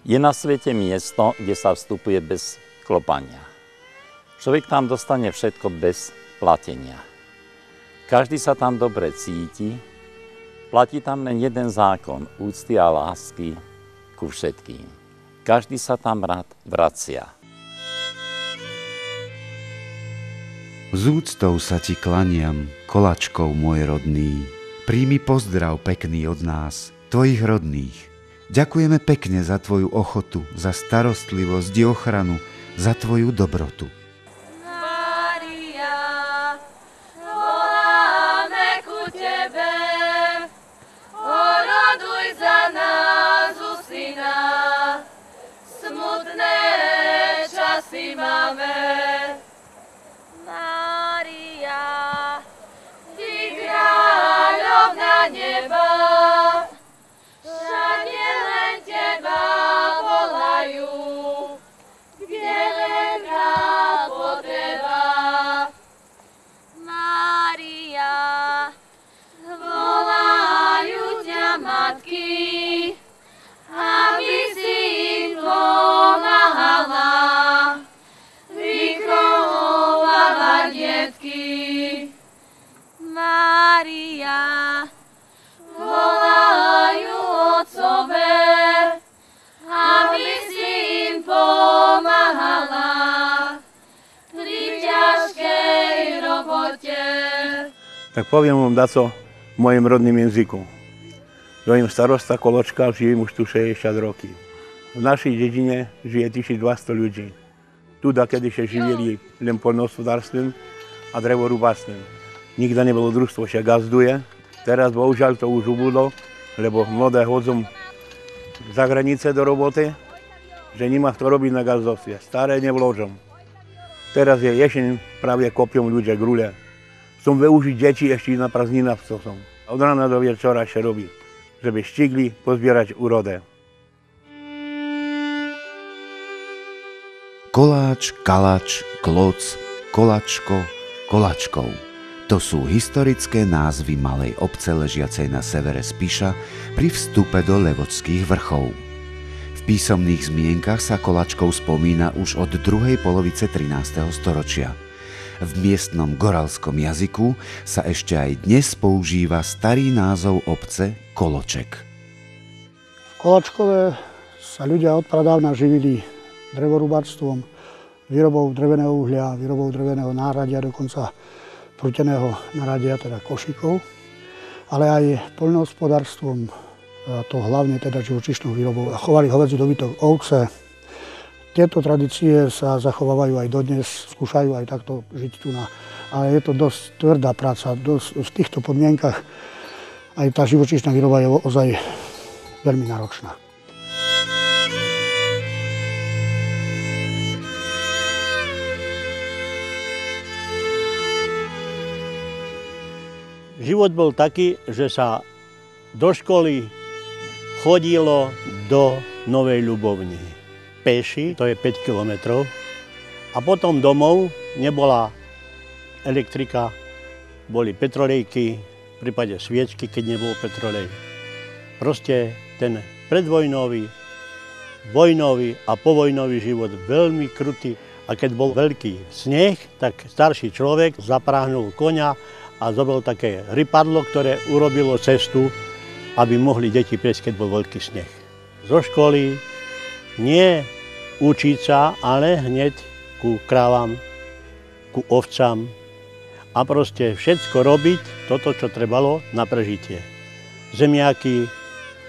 Je na svete miesto, kde sa vstupuje bez klopania. Človek tam dostane všetko bez platenia. Každý sa tam dobre cíti, platí tam len jeden zákon úcty a lásky ku všetkým. Každý sa tam rád vracia. S úctou sa ti klaniam, Koláčkov môj rodný. Príjmi pozdrav pekný od nás, tvojich rodných. Ďakujeme pekne za tvoju ochotu, za starostlivosť i ochranu, za tvoju dobrotu. Mária, voláme ku tebe, oroduj za nás u syna. Smutné časy máme. Mária, ty kráľovna neba, všade len teba volajú, kde veľká potreba. Mária, volajú ťa matky, aby si im pomáhala vychovávať detky. Mária, volajú otcové, aby si im pomáhala pri ťažkej robote. Tak poviem vám daco v mojim rodným jazyku. Jojím starosta Koločka, žijím už tu 60 roky. V našej dedine žije 1200 ľudí. Tu kedyže živili len poľnohospodárstvom a drevorúbáctvom. Nikdy nebolo družstvo, že gazduje. Teraz bohužiaľ to už ubudlo, lebo mladé hodzom za hranice do roboty, že nemá kto robiť na gazdovstve. Staré nevložom. Teraz je jeseň, práve kopiom ľudia grule. Som využiť deti ešte na prázdninách, co som. Od rána do večera ešte robí, żeby štigli pozbierať úrode. Koláč, kalač, kloc, kolačko, kolačkov. To sú historické názvy malej obce ležiacej na severe Spiša pri vstupe do Levočských vrchov. V písomných zmienkach sa Kolačkov spomína už od druhej polovice 13. storočia. V miestnom goralskom jazyku sa ešte aj dnes používa starý názov obce Koloček. V Kolačkove sa ľudia odpradávna živili drevorúbárstvom, výrobou dreveného uhlia, výrobou dreveného náradia, dokonca prúteného náradia, teda košíkov, ale aj poľnohospodárstvom, a to hlavne teda živočíšnou výrobou. Chovali hovädzí dobytok, ovce. Tieto tradície sa zachovávajú aj dodnes, skúšajú aj takto žiť tu na. Ale je to dosť tvrdá práca, v týchto podmienkach aj tá živočíšna výroba je ozaj veľmi náročná. Život bol taký, že sa do školy chodilo do Novej Ľubovni. Peši, to je 5 kilometrov. A potom domov nebola elektrika, boli petrolejky, v prípade sviečky, keď nebol petrolej. Proste ten predvojnový, vojnový a povojnový život veľmi krutý. A keď bol veľký sneh, tak starší človek zapráhnul koňa a zobral také rypadlo, ktoré urobilo cestu, aby mohli deti prejsť, keď bol veľký sneh. Zo školy nie učiť sa, ale hneď ku krávam, ku ovcám a proste všetko robiť, toto, čo trebalo na prežitie. Zemiaky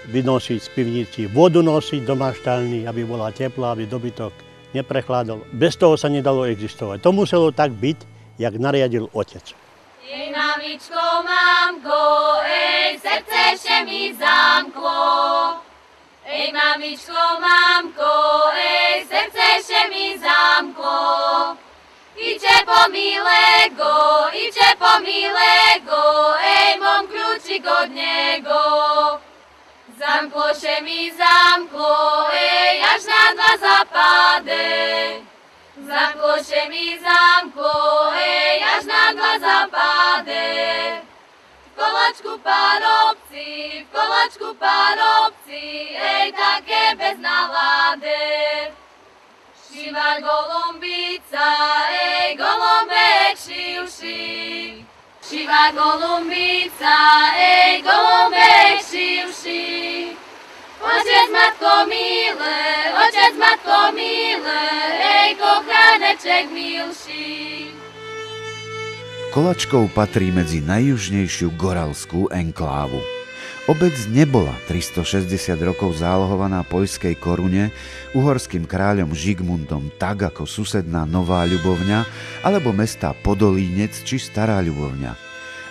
vynosiť z pivnici, vodu nosiť do maštálny, aby bola teplá, aby dobytok neprechladol. Bez toho sa nedalo existovať. To muselo tak byť, jak nariadil otec. Jej mamičko, mamko, srdce še mi zamklo. Ej, mamičko, mamko, srdce še mi zamklo. Iče po milego, mam kľúčik od niego. Zamklo še mi zamklo, až na dva zapade. Zamklo še mi zamklo, až na dva zapade. kolačku parobci, v kolačku parobci, ej také bez nálade. Šiva golumbica, ej golumbek šivši. Šiva golumbica, ej golumbek šivši. Otec matko milé, ej kochaneček milší. Kolačkov patrí medzi najjužnejšiu goralskú enklávu. Obec nebola 360 rokov zálohovaná poľskej korune, uhorským kráľom Žigmundom tak ako susedná Nová Ľubovňa alebo mestá Podolínec či Stará Ľubovňa.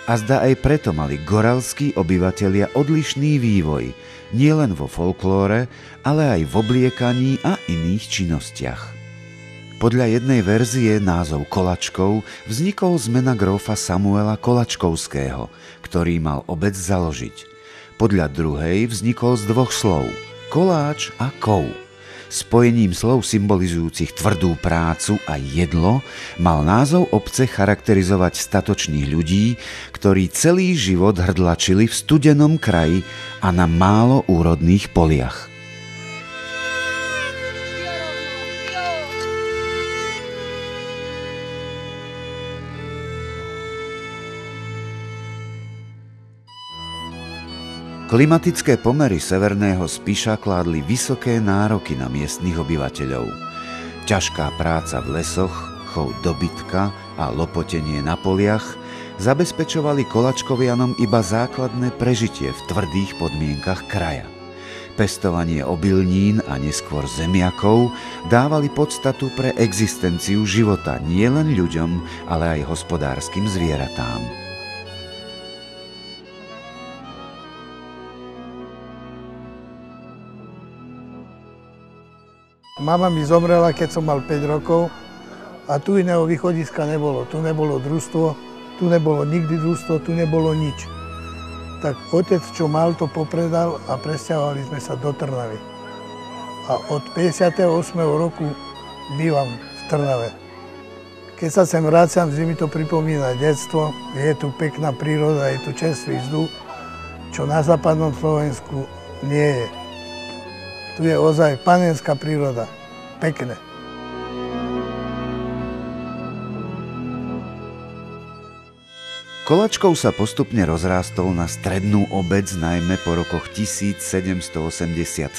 A zdá aj preto mali goralskí obyvatelia odlišný vývoj, nielen vo folklóre, ale aj v obliekaní a iných činnostiach. Podľa jednej verzie názov Kolačkov vznikol z mena grófa Samuela Kolačkovského, ktorý mal obec založiť. Podľa druhej vznikol z dvoch slov koláč a kov. Spojením slov symbolizujúcich tvrdú prácu a jedlo mal názov obce charakterizovať statočných ľudí, ktorí celý život hrdlačili v studenom kraji a na málo úrodných poliach. Klimatické pomery severného Spiša kládli vysoké nároky na miestnych obyvateľov. Ťažká práca v lesoch, chov dobytka a lopotenie na poliach zabezpečovali Kolačkovianom iba základné prežitie v tvrdých podmienkach kraja. Pestovanie obilnín a neskôr zemiakov dávali podstatu pre existenciu života nielen ľuďom, ale aj hospodárskym zvieratám. Mama mi zomrela, keď som mal 5 rokov a tu iného východiska nebolo. Tu nebolo družstvo, tu nebolo nikdy družstvo, tu nebolo nič. Tak otec, čo mal, to popredal a presťahovali sme sa do Trnavy. A od 58. roku bývam v Trnave. Keď sa sem vrácam, vždy mi to pripomína detstvo. Je tu pekná príroda, je tu čerstvý vzduch, čo na západnom Slovensku nie je. Tu je ozaj panenská príroda. Pekné. Kolačkov sa postupne rozrástol na strednú obec najmä po rokoch 1787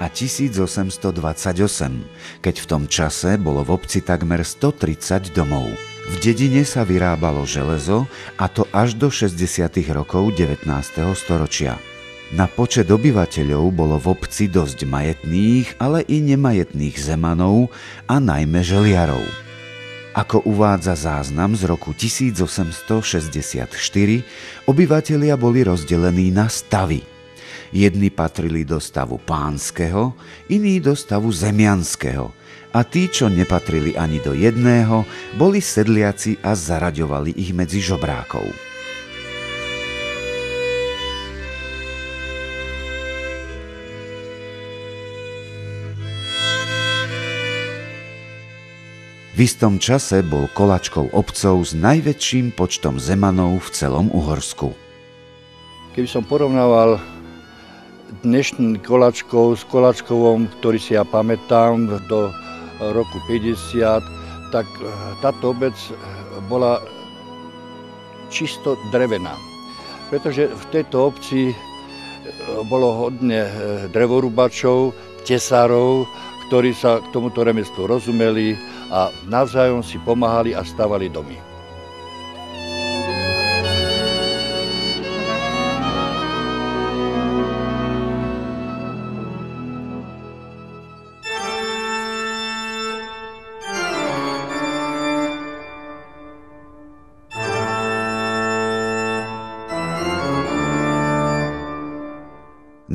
a 1828, keď v tom čase bolo v obci takmer 130 domov. V dedine sa vyrábalo železo, a to až do 60. rokov 19. storočia. Na počet obyvateľov bolo v obci dosť majetných, ale i nemajetných zemanov a najmä želiarov. Ako uvádza záznam z roku 1864, obyvatelia boli rozdelení na stavy. Jedni patrili do stavu pánskeho, iní do stavu zemianského a tí, čo nepatrili ani do jedného, boli sedliaci a zaraďovali ich medzi žobrákov. V istom čase bol Kolačkov obcov s najväčším počtom zemanov v celom Uhorsku. Keby som porovnával dnešný Kolačkov s Kolačkovom, ktorý si ja pamätám do roku 50, tak táto obec bola čisto drevená. Pretože v tejto obci bolo hodne drevorúbačov, tesárov, ktorí sa k tomuto remeslu rozumeli a navzájom si pomáhali a stavali domy.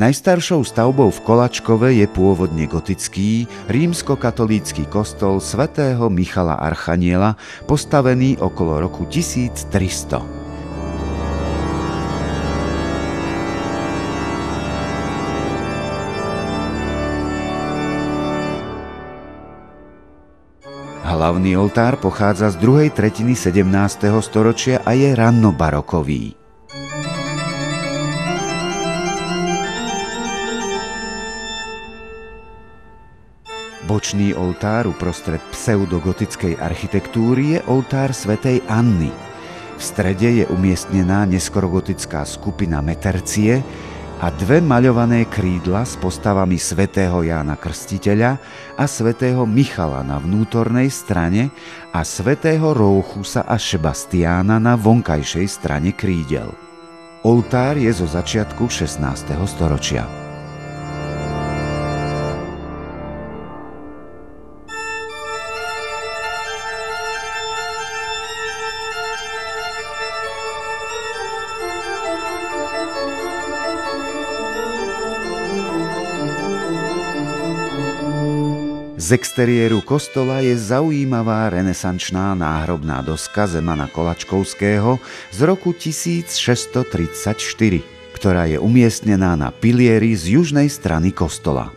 Najstaršou stavbou v Kolačkove je pôvodne gotický rímskokatolícky kostol svätého Michala Archaniela, postavený okolo roku 1300. Hlavný oltár pochádza z druhej tretiny 17. storočia a je rannobarokový. Bočný oltár uprostred pseudogotickej architektúry je oltár svätej Anny. V strede je umiestnená neskorogotická skupina metercie a dve maľované krídla s postavami svätého Jána Krstiteľa a svätého Michala na vnútornej strane a svätého Róchusa a Šebastiána na vonkajšej strane krídel. Oltár je zo začiatku 16. storočia. Z exteriéru kostola je zaujímavá renesančná náhrobná doska Zemana Kolačkovského z roku 1634, ktorá je umiestnená na pilieri z južnej strany kostola.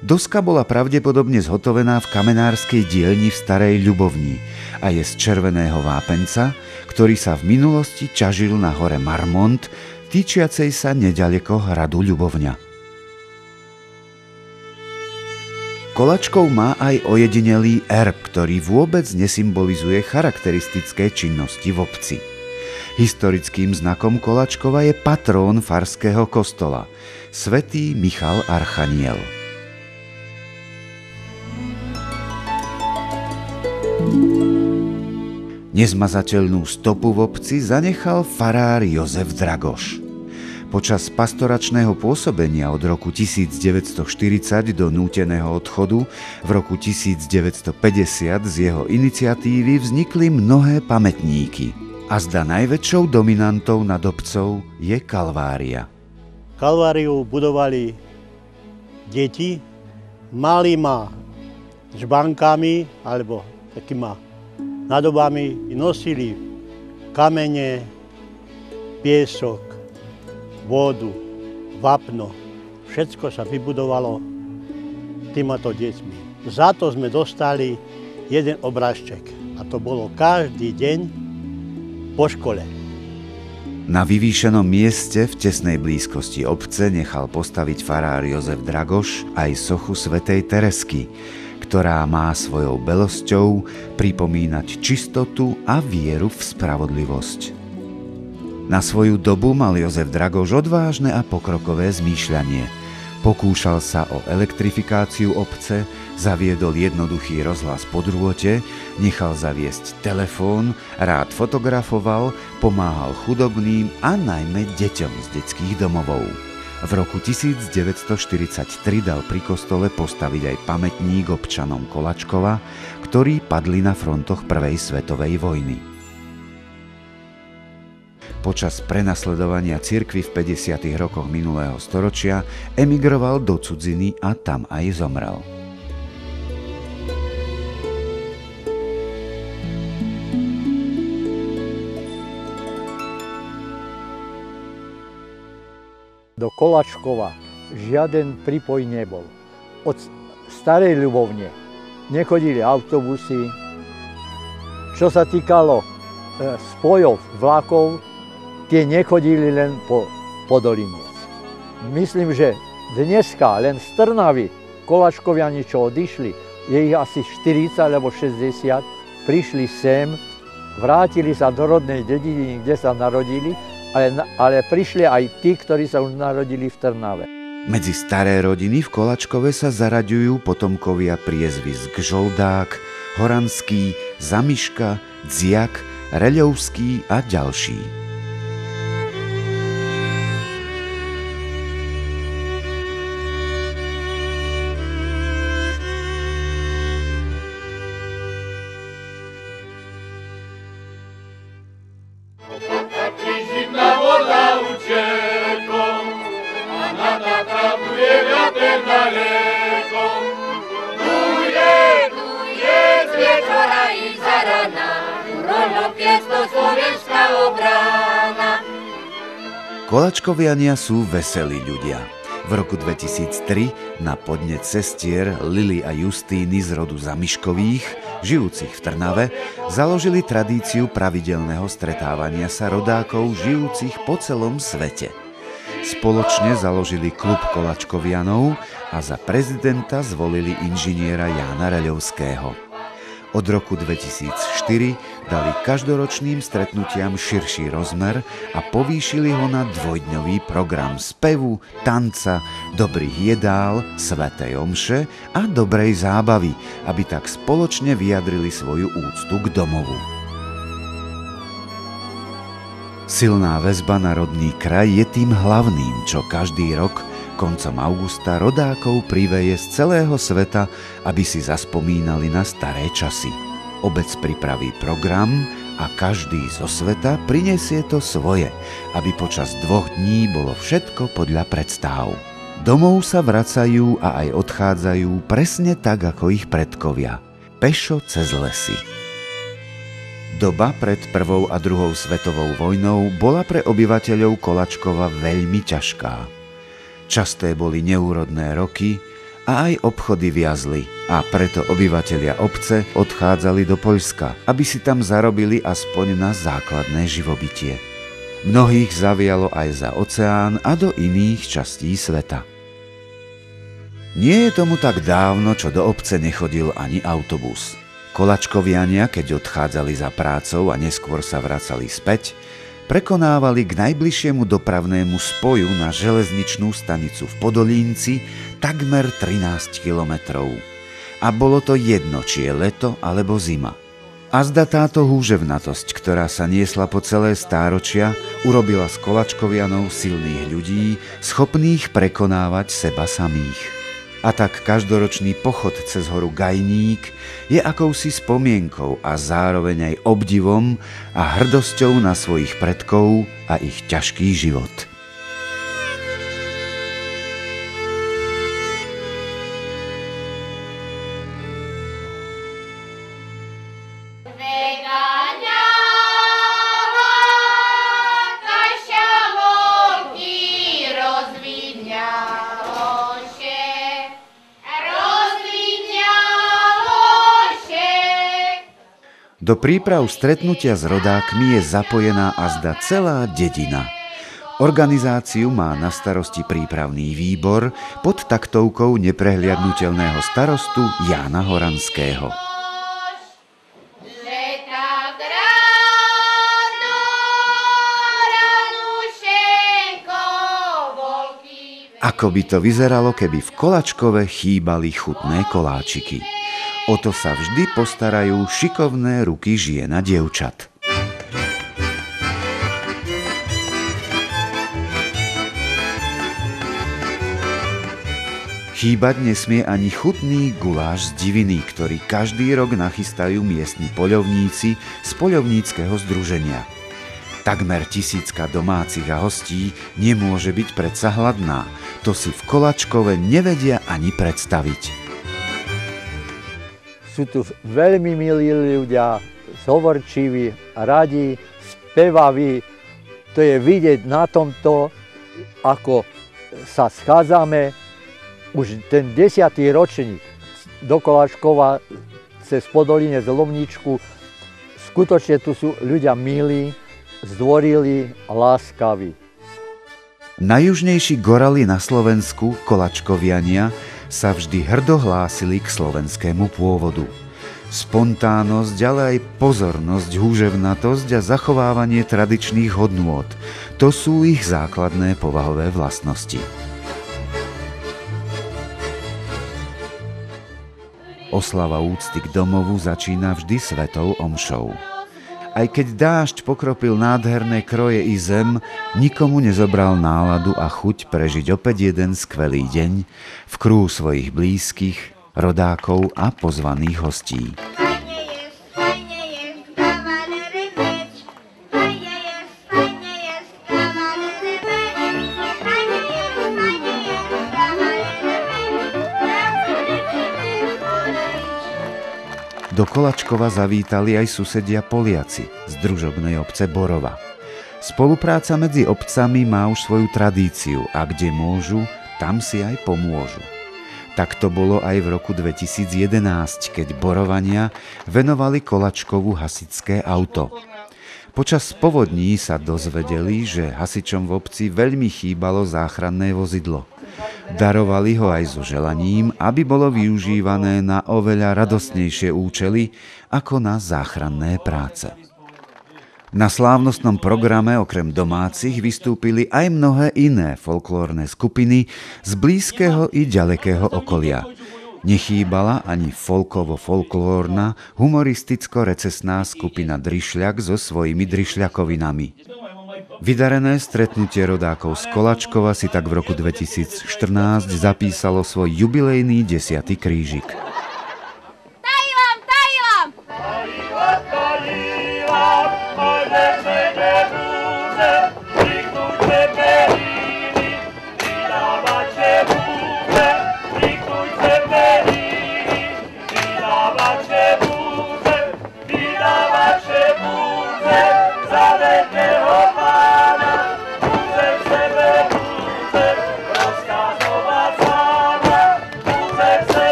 Doska bola pravdepodobne zhotovená v kamenárskej dielni v Starej Ľubovni a je z červeného vápenca, ktorý sa v minulosti ťažil na hore Marmont, týčiacej sa neďaleko hradu Ľubovňa. Kolačkov má aj ojedinelý erb, ktorý vôbec nesymbolizuje charakteristické činnosti v obci. Historickým znakom Kolačkova je patrón farského kostola, svätý Michal Archaniel. Nezmazateľnú stopu v obci zanechal farár Jozef Dragoš. Počas pastoračného pôsobenia od roku 1940 do núteného odchodu v roku 1950 z jeho iniciatívy vznikli mnohé pamätníky. A zda najväčšou dominantou nad obcov je Kalvária. Kalváriu budovali deti malýma žbankami alebo takýma nadobami, nosili kamene, piesok, vodu, vápno. Všetko sa vybudovalo týmto deťmi. Za to sme dostali jeden obrázček. A to bolo každý deň po škole. Na vyvýšenom mieste v tesnej blízkosti obce nechal postaviť farár Jozef Dragoš aj sochu svätej Teresky, ktorá má svojou belosťou pripomínať čistotu a vieru v spravodlivosť. Na svoju dobu mal Jozef Dragoš odvážne a pokrokové zmýšľanie. Pokúšal sa o elektrifikáciu obce, zaviedol jednoduchý rozhlas po drôte, nechal zaviesť telefón, rád fotografoval, pomáhal chudobným a najmä deťom z detských domovov. V roku 1943 dal pri kostole postaviť aj pamätník občanom Kolačkova, ktorí padli na frontoch Prvej svetovej vojny. Počas prenasledovania cirkvi v 50. rokoch minulého storočia emigroval do cudziny a tam aj zomrel. Do Kolačkova žiaden prípoj nebol. Od Starej Ľubovne nechodili autobusy. Čo sa týkalo spojov vlakov, tie nechodili len po Dolinec. Myslím, že dneska len z Trnavy Kolačkoviani, čo odišli, je ich asi 40 alebo 60, prišli sem, vrátili sa do rodnej dediny, kde sa narodili, ale prišli aj tí, ktorí sa už narodili v Trnave. Medzi staré rodiny v Kolačkove sa zaraďujú potomkovia priezvisk Žoldák, Horanský, Zamiška, Dziak, Reľovský a ďalší. Kolačkoviania sú veselí ľudia. V roku 2003 na podnet sestier Lily a Justíny z rodu Zamiškových, žijúcich v Trnave, založili tradíciu pravidelného stretávania sa rodákov žijúcich po celom svete. spoločne založili klub Kolačkovianov a za prezidenta zvolili inžiniera Jána Reľovského. Od roku 2004 dali každoročným stretnutiam širší rozmer a povýšili ho na dvojdňový program spevu, tanca, dobrých jedál, svätej omše a dobrej zábavy, aby tak spoločne vyjadrili svoju úctu k domovu. Silná väzba na rodný kraj je tým hlavným, čo každý rok koncom augusta rodákov priveje z celého sveta, aby si zaspomínali na staré časy. Obec pripraví program a každý zo sveta prinesie to svoje, aby počas 2 dní bolo všetko podľa predstáv. Domov sa vracajú a aj odchádzajú presne tak, ako ich predkovia. Pešo cez lesy. Doba pred 1. a 2. svetovou vojnou bola pre obyvateľov Kolačkova veľmi ťažká. Časté boli neúrodné roky a aj obchody viazli a preto obyvatelia obce odchádzali do Poľska, aby si tam zarobili aspoň na základné živobytie. Mnohých zavialo aj za oceán a do iných častí sveta. Nie je tomu tak dávno, čo do obce nechodil ani autobus. Kolačkoviania, keď odchádzali za prácou a neskôr sa vracali späť, prekonávali k najbližšiemu dopravnému spoju na železničnú stanicu v Podolínci takmer 13 kilometrov. A bolo to jedno, či je leto alebo zima. Azda táto húževnatosť, ktorá sa niesla po celé stáročia, urobila z Kolačkovianov silných ľudí, schopných prekonávať seba samých. A tak každoročný pochod cez horu Gajník je akousi spomienkou a zároveň aj obdivom a hrdosťou na svojich predkov a ich ťažký život. Do príprav stretnutia s rodákmi je zapojená azda celá dedina. Organizáciu má na starosti prípravný výbor pod taktovkou neprehliadnutelného starostu Jána Horanského. Ako by to vyzeralo, keby v Kolačkove chýbali chutné koláčiky. O to sa vždy postarajú šikovné ruky žien a dievčat. Chýbať nesmie ani chutný guláš z diviny, ktorý každý rok nachystajú miestni poľovníci z poľovníckeho združenia. Takmer 1000 domácich a hostí nemôže byť predsa hladná. To si v Kolačkove nevedia ani predstaviť. Sú tu veľmi milí ľudia, hovorčiví, radi, spevaví. To je vidieť na tomto, ako sa schádzame. Už ten 10. ročník do Kolačkova cez Podolínec Lomničku. Skutočne tu sú ľudia milí, zdvorili, láskaví. Najjužnejší gorali na Slovensku, Kolačkoviania, sa vždy hrdo hlásili k slovenskému pôvodu. Spontánnosť, ale aj pozornosť, húževnatosť a zachovávanie tradičných hodnôt – to sú ich základné povahové vlastnosti. Oslava úcty k domovu začína vždy svetou omšou. Aj keď dážď pokropil nádherné kroje i zem, nikomu nezobral náladu a chuť prežiť opäť jeden skvelý deň v kruhu svojich blízkych, rodákov a pozvaných hostí. Do Kolačkova zavítali aj susedia Poliaci z družobnej obce Borova. Spolupráca medzi obcami má už svoju tradíciu a kde môžu, tam si aj pomôžu. Tak to bolo aj v roku 2011, keď Borovania venovali Kolačkovu hasičské auto. Počas povodní sa dozvedeli, že hasičom v obci veľmi chýbalo záchranné vozidlo. Darovali ho aj so želaním, aby bolo využívané na oveľa radostnejšie účely ako na záchranné práce. Na slávnostnom programe okrem domácich vystúpili aj mnohé iné folklórne skupiny z blízkeho i ďalekého okolia. Nechýbala ani folkovo-folklórna, humoristicko-recesná skupina Drišľak so svojimi drišľakovinami. Vydarené stretnutie rodákov z Kolačkova si tak v roku 2014 zapísalo svoj jubilejný 10. krížik.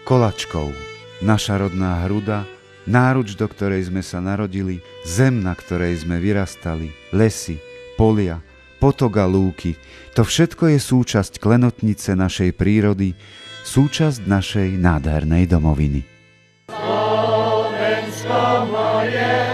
Kolačkov, naša rodná hruda, náruč, do ktorej sme sa narodili, zem, na ktorej sme vyrastali, lesy, polia, potok a lúky, to všetko je súčasť klenotnice našej prírody, súčasť našej nádhernej domoviny. Slovensko moje